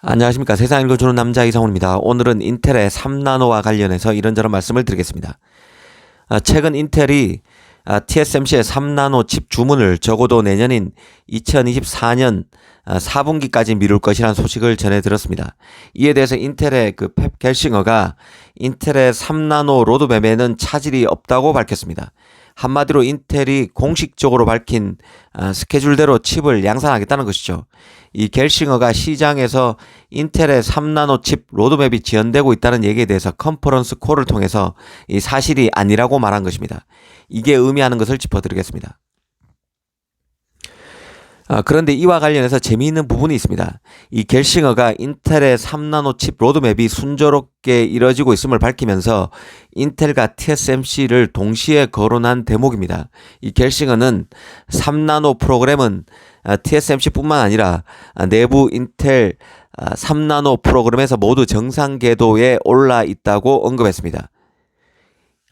안녕하십니까. 세상 읽어주는 남자 이성훈입니다. 오늘은 인텔의 3나노와 관련해서 이런저런 말씀을 드리겠습니다. 최근 인텔이 TSMC의 3나노 칩 주문을 적어도 내년인 2024년 4분기까지 미룰 것이라는 소식을 전해 들었습니다. 이에 대해서 인텔의 펩 겔싱어가 인텔의 3나노 로드맵에는 차질이 없다고 밝혔습니다. 한마디로 인텔이 공식적으로 밝힌 스케줄대로 칩을 양산하겠다는 것이죠. 이 겔싱어가 시장에서 인텔의 3나노 칩 로드맵이 지연되고 있다는 얘기에 대해서 컨퍼런스 콜을 통해서 이 사실이 아니라고 말한 것입니다. 이게 의미하는 것을 짚어드리겠습니다. 그런데 이와 관련해서 재미있는 부분이 있습니다. 이 겔싱어가 인텔의 3나노 칩 로드맵이 순조롭게 이뤄지고 있음을 밝히면서 인텔과 TSMC를 동시에 거론한 대목입니다. 이 겔싱어는 3나노 프로그램은 TSMC뿐만 아니라 내부 인텔 3나노 프로그램에서 모두 정상 궤도에 올라 있다고 언급했습니다.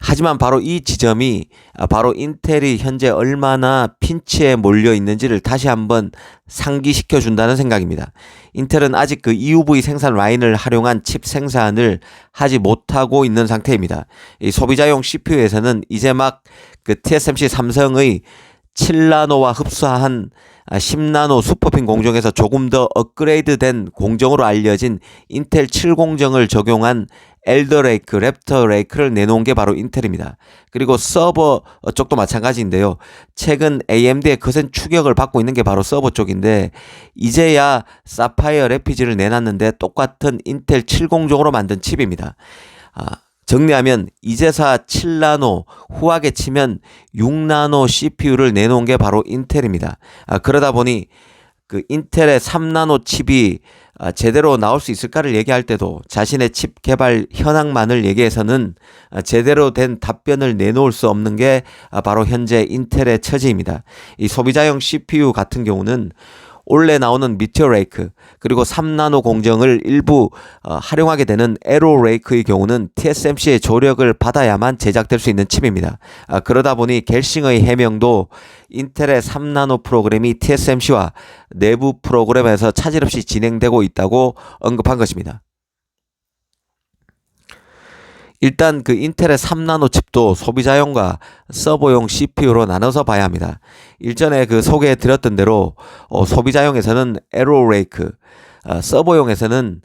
하지만 바로 이 지점이 바로 인텔이 현재 얼마나 핀치에 몰려 있는지를 다시 한번 상기시켜 준다는 생각입니다. 인텔은 아직 그 EUV 생산 라인을 활용한 칩 생산을 하지 못하고 있는 상태입니다. 이 소비자용 CPU에서는 이제 막 그 TSMC 삼성의 7나노와 흡사한 10나노 슈퍼핀 공정에서 조금 더 업그레이드된 공정으로 알려진 인텔 7공정을 적용한 엘더 레이크, 랩터 레이크를 내놓은 게 바로 인텔입니다. 그리고 서버 쪽도 마찬가지인데요. 최근 AMD의 거센 추격을 받고 있는 게 바로 서버 쪽인데 이제야 사파이어 래피지를 내놨는데 똑같은 인텔 7공정으로 만든 칩입니다. 정리하면 이제사 7나노, 후하게 치면 6나노 CPU를 내놓은 게 바로 인텔입니다. 그러다 보니 그 인텔의 3나노 칩이 제대로 나올 수 있을까를 얘기할 때도 자신의 칩 개발 현황만을 얘기해서는 제대로 된 답변을 내놓을 수 없는 게 바로 현재 인텔의 처지입니다. 이 소비자용 CPU 같은 경우는 올해 나오는 미티어 레이크 그리고 3나노 공정을 일부 활용하게 되는 에로 레이크의 경우는 TSMC의 조력을 받아야만 제작될 수 있는 칩입니다. 그러다 보니 겔싱의 해명도 인텔의 3나노 프로그램이 TSMC와 내부 프로그램에서 차질 없이 진행되고 있다고 언급한 것입니다. 일단 그 인텔의 3나노 칩도 소비자용과 서버용 CPU로 나눠서 봐야 합니다. 일전에 그 소개해 드렸던 대로 소비자용에서는 에로 레이크, 서버용에서는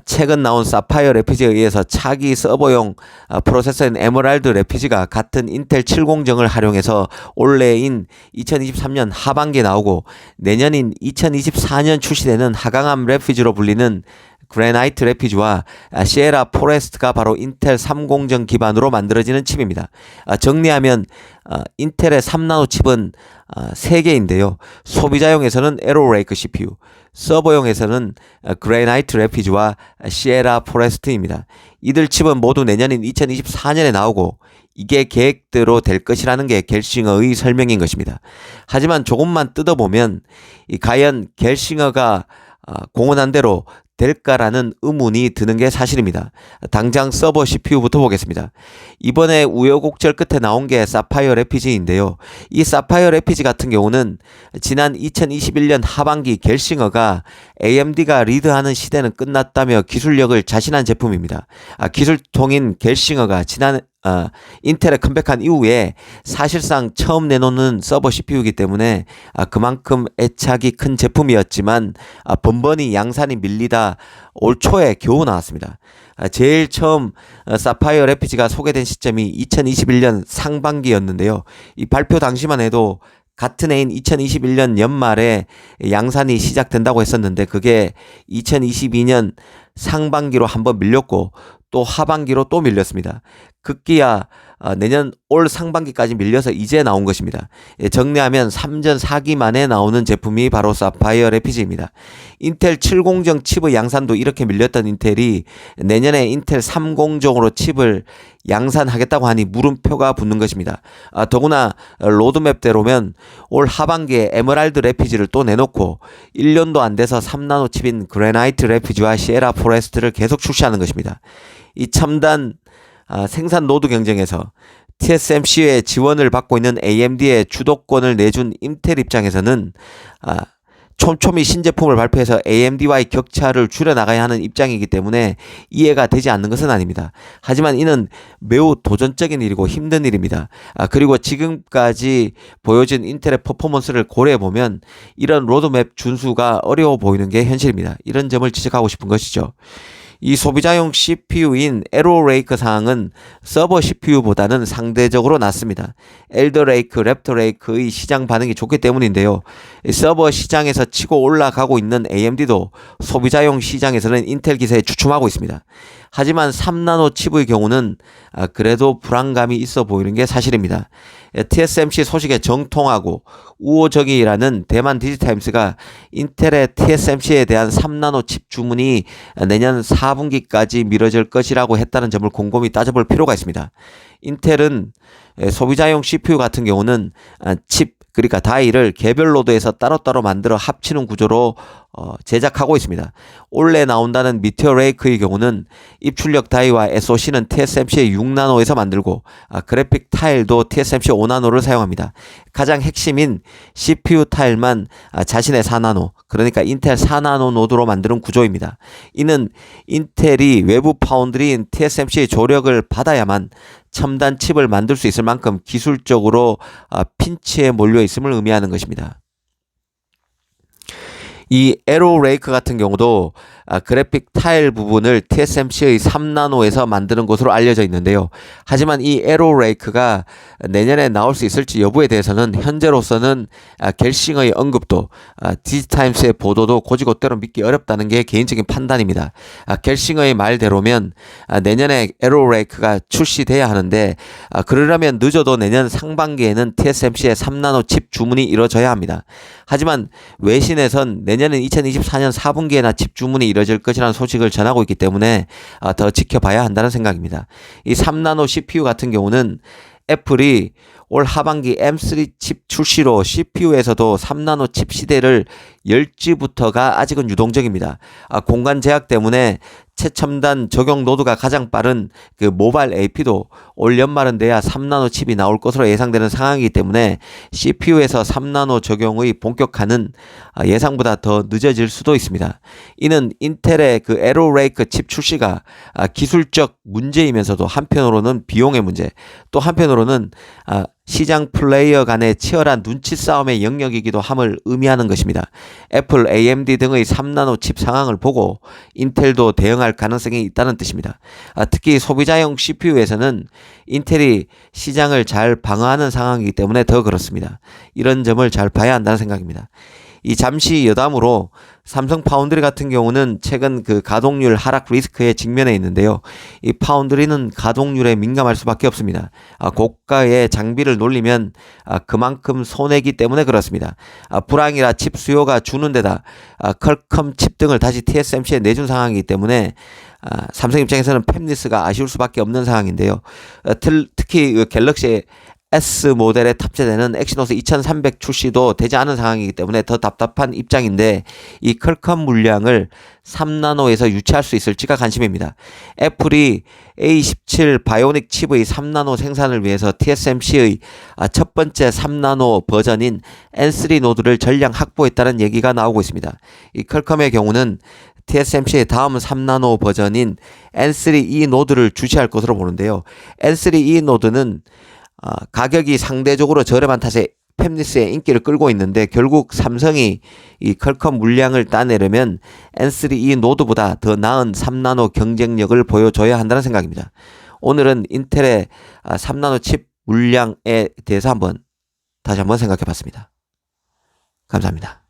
최근 나온 사파이어 래피지에 의해서 차기 서버용 프로세서인 에메랄드 래피지가 같은 인텔 7공정을 활용해서 올해인 2023년 하반기에 나오고 내년인 2024년 출시되는 하강함 래피지로 불리는 그래나이트 래피지와 시에라 포레스트가 바로 인텔 3공정 기반으로 만들어지는 칩입니다. 정리하면 인텔의 3나노 칩은 3개인데요. 소비자용에서는 에로레이크 CPU, 서버용에서는 그래나이트 래피지와 시에라 포레스트입니다. 이들 칩은 모두 내년인 2024년에 나오고 이게 계획대로 될 것이라는 게 겔싱어의 설명인 것입니다. 하지만 조금만 뜯어보면 과연 겔싱어가 공언한 대로 될까라는 의문이 드는 게 사실입니다. 당장 서버 CPU부터 보겠습니다. 이번에 우여곡절 끝에 나온 게 사파이어 래피지인데요. 이 사파이어 래피지 같은 경우는 지난 2021년 하반기 겔싱어가 AMD가 리드하는 시대는 끝났다며 기술력을 자신한 제품입니다. 기술통인 겔싱어가 지난 인텔에 컴백한 이후에 사실상 처음 내놓는 서버 CPU이기 때문에 그만큼 애착이 큰 제품이었지만 번번이 양산이 밀리다 올 초에 겨우 나왔습니다. 제일 처음 사파이어 래피지가 소개된 시점이 2021년 상반기였는데요. 이 발표 당시만 해도 같은 해인 2021년 연말에 양산이 시작된다고 했었는데 그게 2022년 상반기로 한번 밀렸고 또 하반기로 또 밀렸습니다. 급기야 내년 올 상반기까지 밀려서 이제 나온 것입니다. 정리하면 3전 4기 만에 나오는 제품이 바로 사파이어 래피지입니다. 인텔 7공정 칩의 양산도 이렇게 밀렸던 인텔이 내년에 인텔 3공정으로 칩을 양산하겠다고 하니 물음표가 붙는 것입니다. 더구나 로드맵대로면 올 하반기에 에메랄드 래피지를 또 내놓고 1년도 안 돼서 3나노 칩인 그래나이트 래피지와 시에라 포레스트를 계속 출시하는 것입니다. 이 첨단 생산 노드 경쟁에서 TSMC의 지원을 받고 있는 AMD의 주도권을 내준 인텔 입장에서는 촘촘히 신제품을 발표해서 AMD와의 격차를 줄여나가야 하는 입장이기 때문에 이해가 되지 않는 것은 아닙니다. 하지만 이는 매우 도전적인 일이고 힘든 일입니다. 그리고 지금까지 보여진 인텔의 퍼포먼스를 고려해보면 이런 로드맵 준수가 어려워 보이는 게 현실입니다. 이런 점을 지적하고 싶은 것이죠. 이 소비자용 CPU인 에로레이크 상황은 서버 CPU보다는 상대적으로 낮습니다. 엘더레이크, 랩터레이크의 시장 반응이 좋기 때문인데요. 서버 시장에서 치고 올라가고 있는 AMD도 소비자용 시장에서는 인텔 기세에 주춤하고 있습니다. 하지만 3나노 칩의 경우는 그래도 불안감이 있어 보이는 게 사실입니다. TSMC 소식에 정통하고 우호적이라는 대만 디지타임스가 인텔의 TSMC에 대한 3나노 칩 주문이 내년 4분기까지 미뤄질 것이라고 했다는 점을 곰곰이 따져볼 필요가 있습니다. 인텔은 소비자용 CPU 같은 경우는 칩, 그러니까 다이를 개별 노드에서 따로따로 만들어 합치는 구조로 제작하고 있습니다. 올해 나온다는 미티어 레이크의 경우는 입출력 다이와 SoC는 TSMC의 6나노에서 만들고 그래픽 타일도 TSMC 5나노를 사용합니다. 가장 핵심인 CPU 타일만 자신의 4나노, 그러니까 인텔 4나노 노드로 만드는 구조입니다. 이는 인텔이 외부 파운드리인 TSMC의 조력을 받아야만 첨단 칩을 만들 수 있을 만큼 기술적으로 핀치에 몰려 있음을 의미하는 것입니다. 이 에로레이크 같은 경우도 그래픽 타일 부분을 TSMC의 3나노에서 만드는 것으로 알려져 있는데요. 하지만 이 에로레이크가 내년에 나올 수 있을지 여부에 대해서는 현재로서는 갤싱의 언급도 디지타임스의 보도도 곧이곧대로 믿기 어렵다는 게 개인적인 판단입니다. 갤싱의 말대로면 내년에 에로레이크가 출시돼야 하는데 그러려면 늦어도 내년 상반기에는 TSMC의 3나노 칩 주문이 이루어져야 합니다. 하지만 외신에선 내년은 2024년 4분기에나 칩 주문이 이뤄질 것이라는 소식을 전하고 있기 때문에 더 지켜봐야 한다는 생각입니다. 이 3나노 CPU 같은 경우는 애플이 올 하반기 M3 칩 출시로 CPU에서도 3나노 칩 시대를 열지부터가 아직은 유동적입니다. 공간 제약 때문에 최첨단 적용 노드가 가장 빠른 그 모바일 AP도 올 연말은 돼야 3나노 칩이 나올 것으로 예상되는 상황이기 때문에 CPU에서 3나노 적용의 본격화는 예상보다 더 늦어질 수도 있습니다. 이는 인텔의 그 에로레이크 칩 출시가 기술적 문제이면서도 한편으로는 비용의 문제, 또 한편으로는 시장 플레이어 간의 치열한 눈치 싸움의 영역이기도 함을 의미하는 것입니다. 애플, AMD 등의 3나노 칩 상황을 보고 인텔도 대응할 가능성이 있다는 뜻입니다. 특히 소비자용 CPU에서는 인텔이 시장을 잘 방어하는 상황이기 때문에 더 그렇습니다. 이런 점을 잘 봐야 한다는 생각입니다. 이 잠시 여담으로 삼성 파운드리 같은 경우는 최근 그 가동률 하락 리스크에 직면해 있는데요. 이 파운드리는 가동률에 민감할 수밖에 없습니다. 고가의 장비를 놀리면 그만큼 손해기 때문에 그렇습니다. 불황이라 칩 수요가 주는 데다 퀄컴 칩 등을 다시 TSMC에 내준 상황이기 때문에 삼성 입장에서는 팹리스가 아쉬울 수밖에 없는 상황인데요. 특히 갤럭시 S 모델에 탑재되는 엑시노스 2300 출시도 되지 않은 상황이기 때문에 더 답답한 입장인데 이 퀄컴 물량을 3나노에서 유치할 수 있을지가 관심입니다. 애플이 A17 바이오닉 칩의 3나노 생산을 위해서 TSMC의 첫 번째 3나노 버전인 N3 노드를 전량 확보했다는 얘기가 나오고 있습니다. 이 퀄컴의 경우는 TSMC의 다음 3나노 버전인 N3E 노드를 주시할 것으로 보는데요. N3E 노드는 가격이 상대적으로 저렴한 탓에 팹리스의 인기를 끌고 있는데 결국 삼성이 이 퀄컴 물량을 따내려면 N3E 노드보다 더 나은 3나노 경쟁력을 보여줘야 한다는 생각입니다. 오늘은 인텔의 3나노 칩 물량에 대해서 다시 한번 생각해 봤습니다. 감사합니다.